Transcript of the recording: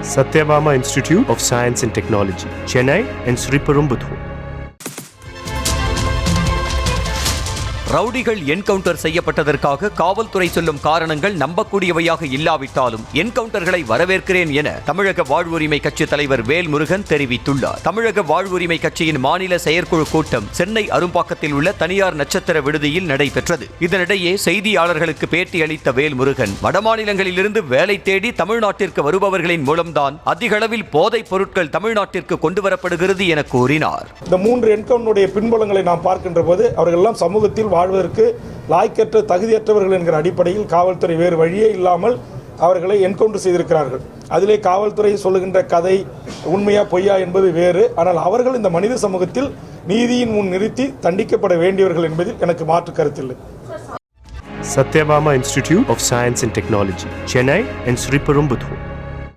Satyabama Institute of Science and Technology, Chennai and Sriperumbudur. ரவுடிகள் encounter செய்யப்பட்டதற்காக காவல்துறை சொல்லும் காரணங்கள் நம்பக்கூடியவையாக இல்லாவிட்டாலும் என்கவுண்டர்களை வரவேற்கிறேன் என தமிழக வாழ்வுரிமை கட்சி தலைவர் வேல்முருகன் தெரிவித்துள்ளார். தமிழக வாழ்வுரிமை கட்சியின் மாநில செயற்குழு கூட்டம் சென்னை அரும்பாக்கத்தில் உள்ள தனியார் நட்சத்திர விடுதியில் நடைபெற்றது. இதனிடையே செய்தியாளர்களுக்கு பேட்டி அளித்த வேல்முருகன், வடமாநிலங்களிலிருந்து வேலை தேடி தமிழ்நாட்டிற்கு வருபவர்களின் மூலம்தான் அதிக அளவில் போதைப் பொருட்கள் தமிழ்நாட்டிற்கு கொண்டுவரப்படுகிறது என கூறினார். இந்த 3 என்கவுண்டருடைய பின்புலங்களை நாம் பார்க்கின்ற போது அவர்கள் எல்லாம் சமூகத்தில் வாழ்வதற்கு லாய்க்கற்ற தகுதியற்றவர்கள் என்கிற அடிப்படையில் காவல்துறை வேறு வழியே இல்லாமல் அவர்களை என்கவுண்டர் செய்திருக்கிறார்கள். அதிலே காவல்துறை சொல்லுகின்ற கதை உண்மையா பொய்யா என்பது வேறு. ஆனால் அவர்கள் இந்த மனித சமூகத்தில் நீதியின் முன் நிறுத்தி தண்டிக்கப்பட வேண்டியவர்கள் என்பதில் எனக்கு மாற்று கருத்தில்லை. Satyabama Institute of Science and Technology, Chennai and Sriperumbudur.